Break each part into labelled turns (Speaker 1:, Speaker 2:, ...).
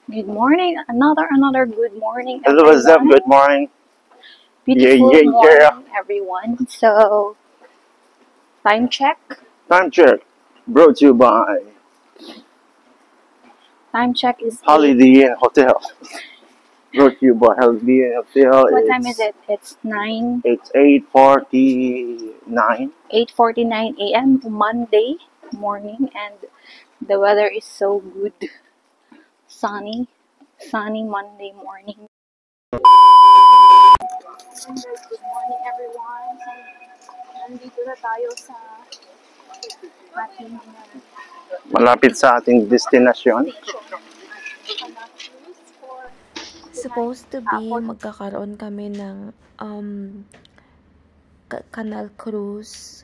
Speaker 1: Good morning. Another good morning,
Speaker 2: Hello, what's up?
Speaker 1: everyone.
Speaker 2: Good morning.
Speaker 1: Beautiful
Speaker 2: Yeah.
Speaker 1: morning, everyone. So, time check.
Speaker 2: Time check. Brought to you by
Speaker 1: Time check is 8.
Speaker 2: Holiday Inn Hotel. Brought to you by Holiday Inn Hotel.
Speaker 1: What time is it? It's 9,
Speaker 2: It's 8:49.
Speaker 1: 8:49 a.m. Monday morning, and the weather is so good. Sunny Monday morning. Good morning, everyone. Nandito na tayo sa ating
Speaker 2: Malapit sa ating destinasyon.
Speaker 3: Supposed to be magkakaroon kami ng Canal Cruise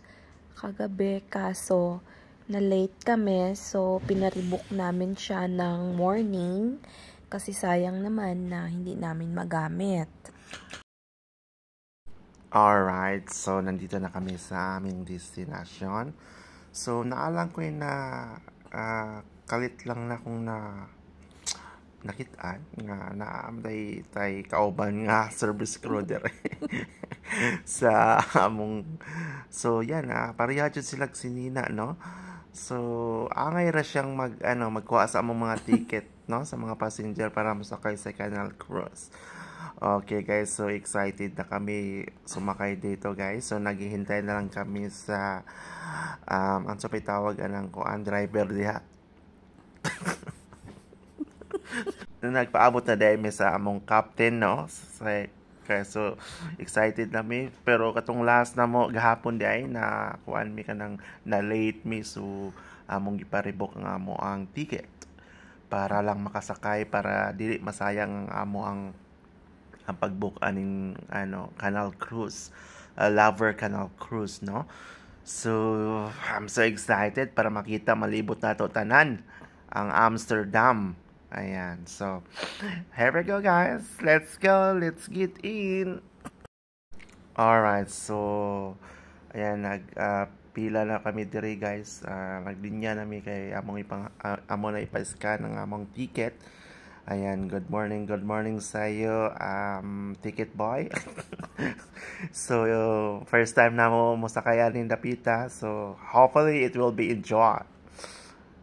Speaker 3: kagabi, kaso na late kami, so pinarebook namin siya ng morning kasi sayang naman na hindi namin magamit.
Speaker 4: Alright, so nandito na kami sa aming destination. So naalang ko na kalit lang na kung nakitaan nga naamday tay kauban nga service crew dire sa among, so yan pareha jud sila sinina, no? So angay ra siyang magkuha sa among mga ticket, no, sa mga passenger para masakay sa Canal Cruise. Okay guys, so excited na kami sumakay dito guys. So naghihintay na lang kami sa ang sa tawag anang ko ang driver diha. Nagpaabot na dahil sa among captain, no? So excited na mi, pero katong last na mo gahapon di ay na kuan mi kanang na late mi, so among giparebook nga mo ang ticket para lang makasakay, para dili masayang amo ang pagbook aning Canal Cruise, Lover Canal Cruise, no? So I'm so excited para makita, malibot nato tanan ang Amsterdam. Ayan, so here we go guys, let's go, let's get in. Alright, so ayan, pila na kami diri guys, naglinya nami kay among na ipa-scan ng among ticket. Ayan, good morning sa iyo, ticket boy. So first time na mo sakayan ni Dapita, so hopefully it will be enjoy.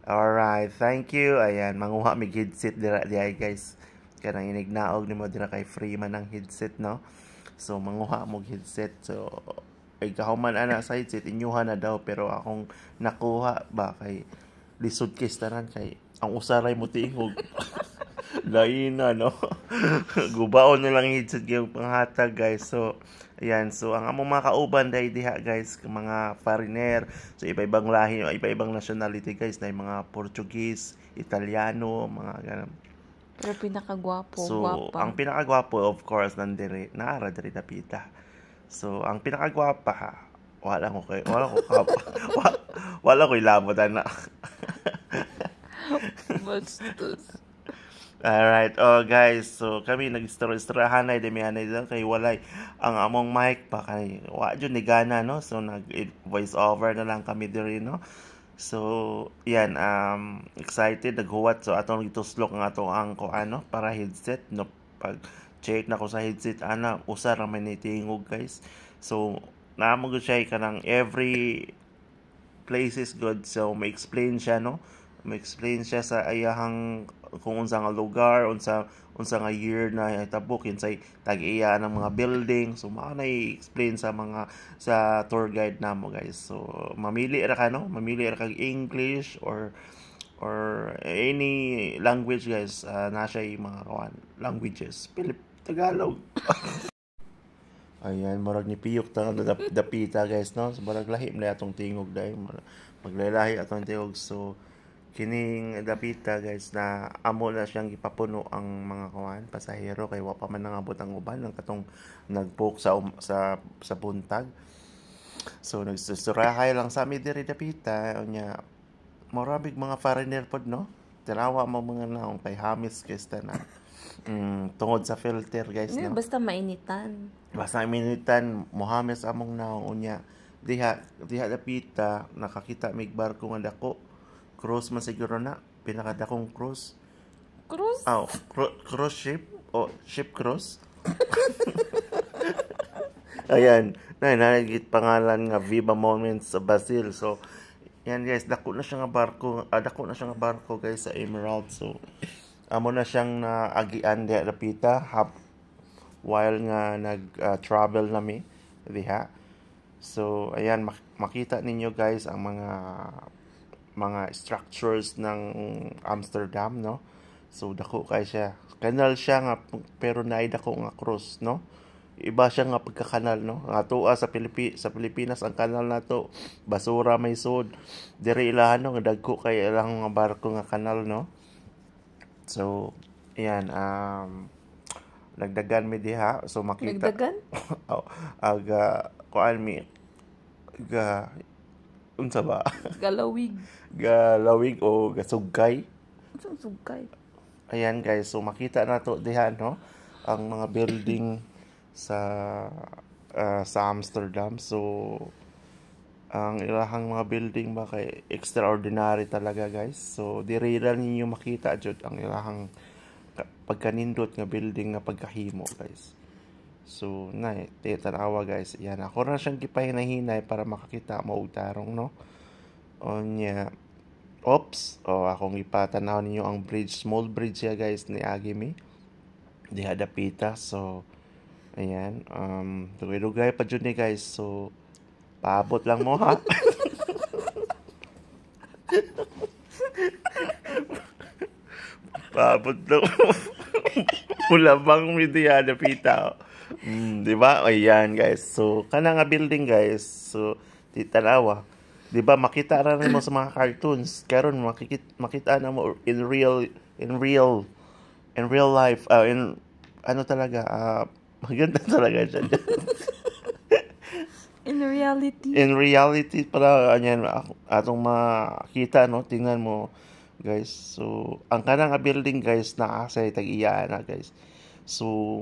Speaker 4: Alright, thank you. Ayan, manguha mig headset dira guys. Kanang inignaog nimo dira kay free man ang headset, no? So manguha mo headset. So ay kahuman ana sa headset inyuha na daw, pero akong nakuha ba kay lisod kay tanan kay ang usaray mo tingog. Lain na, no? Gubaon na lang headset yung panghatag guys. So ayan, so ang among mga kauban dahil diha guys, mga foreigner, so iba-ibang lahi, iba-ibang nationality guys, na yung mga Portuguese, Italiano, mga ganun.
Speaker 3: Pero pinakagwapo,
Speaker 4: so
Speaker 3: gwapa.
Speaker 4: ang pinakagwapo of course nandiri naara diri Dapita. So ang pinakagwapa wala ko wala ko ilabot na.
Speaker 3: Bastos.
Speaker 4: Alright, oh guys, so kami nag-istorya-istoryahan na demihanay dito kay walay ang among mic pa kay wa jud ni gana, no? So nag voice over na lang kami diri, no? So yan, excited, naghuwat, so atong gituslok nga ato ang para headset, no? Pag check na ko sa headset usa ra man ni tingog guys. So naamo gud siya kanang every place is good, so may explain siya, no? May-explain siya sa ayahang kung unsa nga lugar, unsa nga year na itabok, yun sa tag-iya ng mga building. So mao na i-explain sa tour guide namo guys. So mamili ra ka, no? Mamili ra kag English or any language guys. Na siya yung mga languages. Tagalog. Ayan, marag ni piyok ta Dapita guys, no? So marag lahi man atong tingog dai, maglalahi atong tingog. So kining Dapita guys, na amo na siyang ipapuno ang mga pasahero kay wa pa man nangabot ang uban ng katong nagbook sa buntag. So nagsusturahay lang sa mi diri Dapita unya, maraming mga foreigner pod, no? Tanawa mo mga naong kay hamis kay tanan. Tungod sa filter guys, no?
Speaker 3: Basta mainitan.
Speaker 4: Basta minitan Mohamed among naong unya diha Dapita, nakakita mig barko nga dako, cruise man siguro na, pinakadakong cruise
Speaker 3: Cruise?
Speaker 4: Oh, cruise ship? O ship cruise? Ayan, nagit pangalan nga Viva Moments sa Brazil. So, yan guys, dako na siya nga barko guys sa Emerald. So, amo na siyang naagian diha napita while nga nag-travel nami diha. So, ayan, makita ninyo guys ang mga structures ng Amsterdam, no? So, dako kay siya. Kanal siya nga, pero naay dako nga cruise, no? Iba siya nga pagkakanal, no? Nga tuwa sa Pilipinas ang kanal nato basura may sud. Diri ilahan no nga dagko kay ilang nga barko nga kanal, no? So, ayan, nagdagan mi diha, so makita.
Speaker 3: Nagdagan?
Speaker 4: Oh, kuan mi unsa ba?
Speaker 3: Galawig.
Speaker 4: Galawig o gasugkay.
Speaker 3: Ang sugkay.
Speaker 4: Ayan guys, so makita nato diha, no? Ang mga building sa Amsterdam. So, ang ilahang mga building ba kay extraordinary talaga guys. So, diri ra ninyo makita jud ang ilahang pagkanindot nga building nga pagkahimo guys. So, tanawa guys. Yan, ako na siyang gipahinay-hinay para makakita mo og tarong, no? Onya. Akong ipatanaw ninyo ang bridge, small bridge ya guys ni Agimi. Diha dapita. So, ayan, dugay-dugay pa jud ni guys. So, paabot lang mo ha. Paabot lang mo. Mulabang mi diha dapita. Di ba? Ayan guys. So, kana nga building guys. So, titanawa. Di ba makita ra mo sa mga cartoons. Karon makita na mo in real life. Ano talaga? Maganda talaga siya. In reality pala anyan atong makita, no? Tingnan mo guys. So, ang kanang building guys na asay tag-iya na guys. So,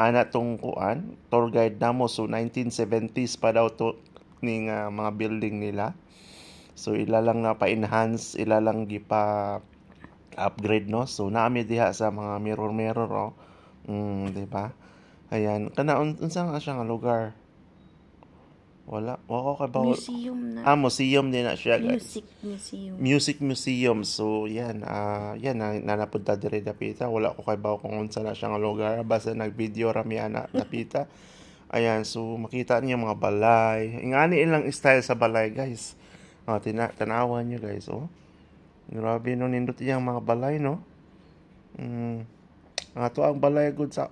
Speaker 4: ana tong kuan tour guide namo. So 1970s pa daw to ning mga building nila. So ila lang na pa-enhance, ila lang gipa upgrade, no? So naami diha sa mga mirror oh. Di ba? Ayan, kana unsa nga siya nga lugar? Wala ko kay ba.
Speaker 3: Museum na.
Speaker 4: Museum din na siya guys.
Speaker 3: Music museum.
Speaker 4: Music museum. So yan, nanapud ta diri dapita. Wala ko kay ba kung unsa na siya nga lugar, basta nag-video rami ana dapita. Ayan, so makita niyo mga balay. Ingani ilang style sa balay guys. Tanawan niyo guys, oh. Grabe no, nindot iyang mga balay, no. Ato ang balay good sa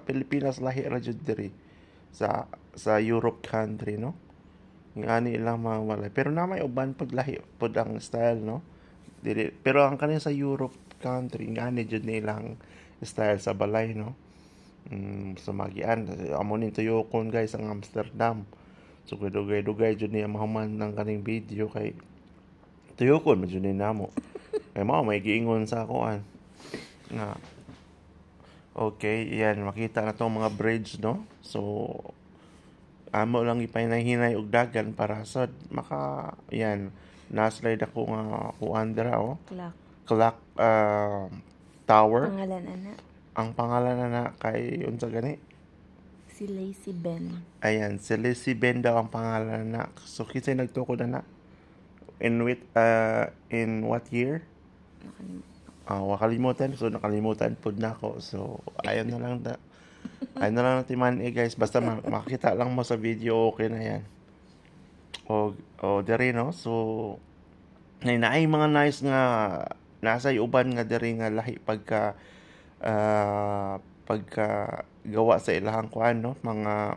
Speaker 4: Pilipinas, lahi ra jud diri sa Europe country, no. Ingani ilang mga balay, pero na may uban pag lahi pod ang style, no. Dili, pero ang kanin sa Europe country ingani jud nilang style sa balay, no. So magian amo ning tuyokon guys ang Amsterdam. So dugay-dugay jud niya mahuman ng kaning video kay tuyokon man jud ni namo. Kay mao may giingon sa kuan nga okay, yan makita na tong mga bridge, no. So amo lang ipahinay-hinay og dagan para sa yan na-slide ako nga kuan dira, oh. Clock tower. Ang pangalan na kay unsa gani?
Speaker 3: Si Lazy Ben.
Speaker 4: Ayan, si Lazy Ben daw ang pangalan na. So kinsa nagtukod na? In what year? Wakalimutan. So nakalimutan pud nako. So ayon na lang natin man guys, basta makita lang mo sa video, okay na yan. O diri, no. So naay mga nice nga nasa uban nga diri nga lahi pagka gawa sa ilahang kuan, no, mga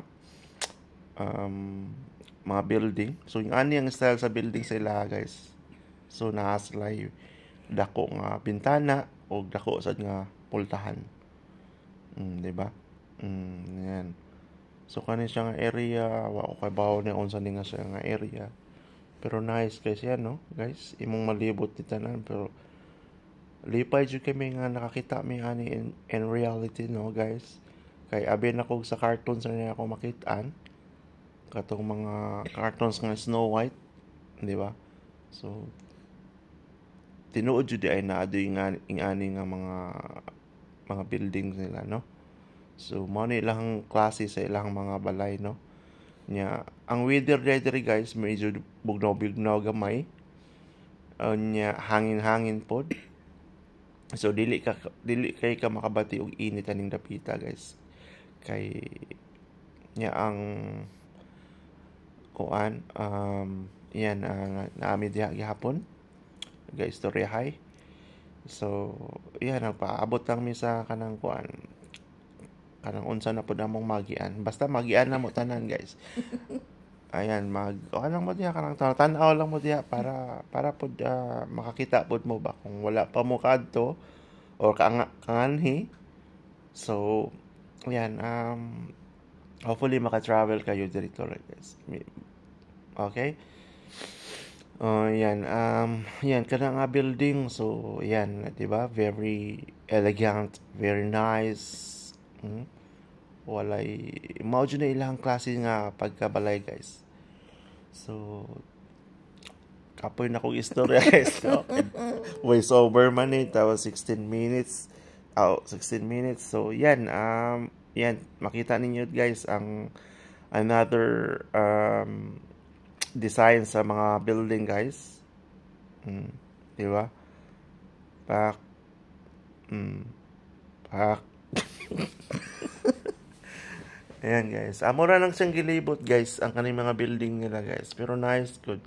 Speaker 4: building. So yung ani ang style sa building sa ilaha guys. So naaslay dako nga bintana o dako sad nga pultahan. Di ba? Yan. So kani siya nga area, wa ko kay bawo ni unsa ni nga siya nga area. Pero nice guys yan, no, guys. Imong malibot ni tanan, pero lipay jud kami nga nakakita mi ani in reality, no, guys. Kay abi na ko sa cartoons na ako makitaan. Katong mga cartoons nga Snow White, di ba? So tinuod jud ay naa ingani nga mga buildings nila, no? So mao ni ilang klase sa ilang mga balay, no? Nya ang weather diri guys medyo bugnaw gamay. Nya hangin-hangin pod. So dili kay ka makabati og init aning dapita guys. Kay nya ang kuan yan naami diha gihapon istoryahay. So yan nagpaabot lang mi sa kanang kuan kanang unsa na pud among magian, basta magian na mo tanan guys. Ayan lang mo diha kanang tan-aw lang mo diha para pud makakita pud mo ba kung wala pa mo kadto or kanganhi. So yan hopefully maka-travel kayo dito guys. Okay? Yan kana nga building. So yan, 'di ba? Very elegant, very nice. Walay mao jud na ilang klase nga pagkabalay guys. So kapoy na kong istorya guys, no? Voice over man tapos 16 minutes. 16 minutes. So yan yan makita ninyo guys ang another design sa mga building guys. Di ba? Pak Ayan guys. Amura lang siyang gilibot guys ang kaning mga building nila guys. Pero nice, good.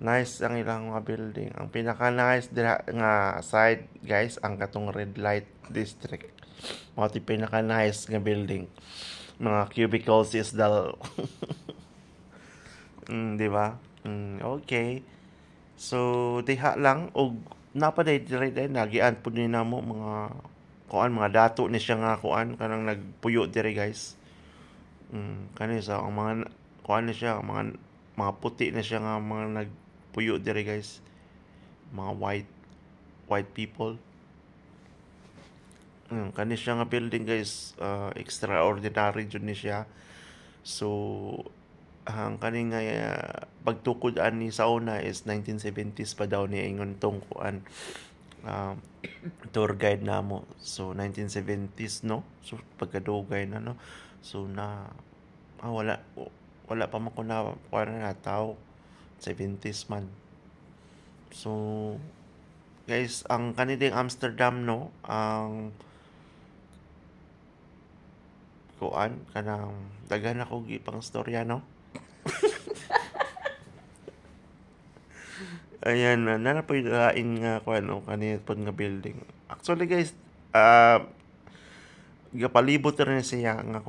Speaker 4: Nice ang ilang mga building. Ang pinaka nice nga side guys ang katong red light district. Mao ti pinaka nice nga building. Mga cubicles is dal. Di ba? Okay. So diha lang og napaday dire nagian pud ni namo mga mga dato ni siya nga kanang nagpuyo dire guys. Kani sa ang mga ni siya mga puti na siya nga mga nagpuyo dire guys. Mga white people. Kani siya nga building guys, extraordinary jud ni siya. So ang kaning pagtukod ani sa una is 1970s pa daw ni ingon tong tour guide namo. So 1970s no. So pagkadugay na no. So wala pa man ko na tao 70s man. So guys, ang kaniding Amsterdam no, ang kanang daghan ako gipang storya no. Ayan, na po yung lain nga kanina po nga building. Actually guys, gapalibot rin siya nga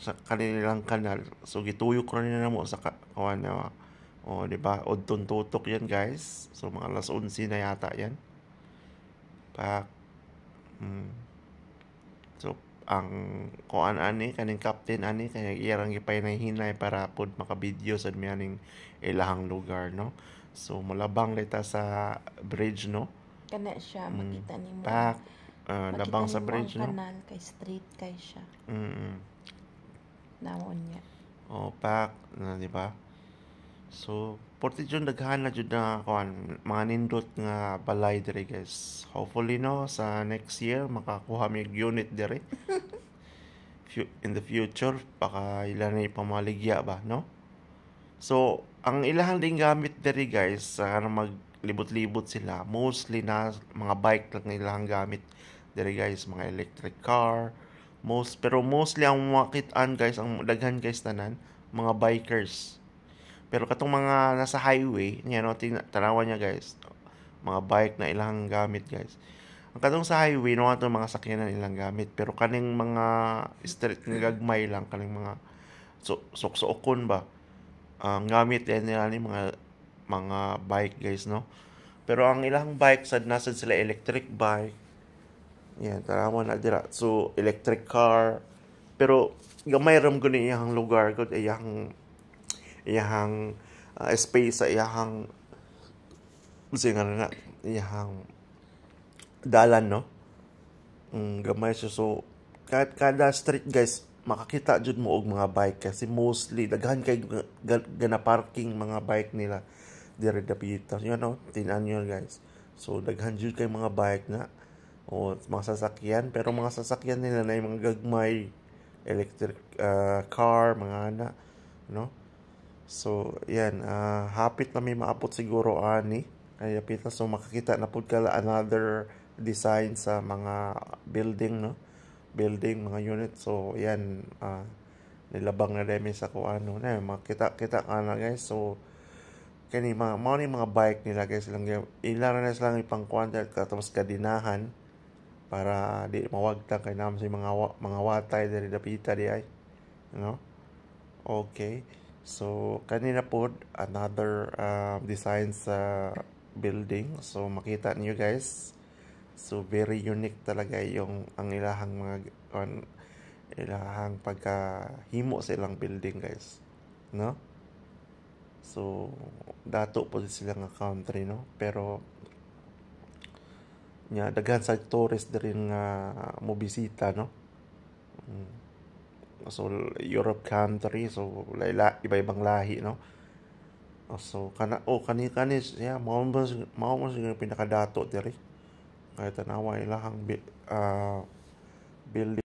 Speaker 4: sa kanilang kanal. So gituyok rin na mo sa di ba? Odton tutok yan guys. So mga alas 11 na yata yan. So ang kaning captain kaya iyang gipay na hinay para pud maka-video sa miyaning ilahang lugar no. So malabang lita sa bridge no.
Speaker 3: Kana siya makita nimo.
Speaker 4: Labang sa bridge no.
Speaker 3: Kanal kay straight kay siya. Nawon niya.
Speaker 4: Di ba? So porti jud daghan na jud na mga nindot nga balay dire guys. Hopefully no sa next year makakuha mi unit dire. In the future baka ilan na ipamaligya ba no. So ang ilahan ding gamit diri guys maglibot-libot sila, mostly na mga bike lang ilang gamit diri guys, mga electric car, pero mostly ang makitaan guys, ang daghan guys tanan mga bikers. Pero katong mga nasa highway niya no, tanawan niya guys, mga bike na ilang gamit guys. Ang katong sa highway no ato mga sakyanan ilang gamit, pero kaning mga street nga gagmay lang, kaning mga suksokon ba ang gamit yan nila ni mga bike guys no. Pero ang ilang bike sad nasa sila electric bike. Yan, tanawan na dira. So electric car. Pero gamay ram gud ni iyang lugar gud iyang space sa iyang dalan no. Gamay siya. So kada street guys makakita jud mo og mga bike kasi mostly daghan kay gana parking mga bike nila dire dapita. You know, tinan nyo guys. So daghan jud kay mga bike nga o mga sasakyan, pero mga sasakyan nila na yung mga gagmay electric car mga ana, no? So yan, hapit na may maapot siguro ani kaya pita, so makakita na pud kala another design sa mga building, no? Building mga unit. So yan, nilabang na demi sa kuano na makita kita ana guys. So kani mao ni mga bike nila guys, lang ilang na silang ipangkuan tapos kadinahan para di mawagtang kay naman si mga watay diri dapita di ay, no? Okay. So kanina po another design sa building. So makita niyo guys. So very unique talaga yung ang ilahang mga ilahang pagkahimo sa ilang building guys, no? So dato po sila nga country, no? Pero nya daghan sa tourist din nga mobisita, no? So Europe country, so iba-ibang lahi, no? So kani siya mao mo siguro pinakadato diri kay tanawa ilahang building.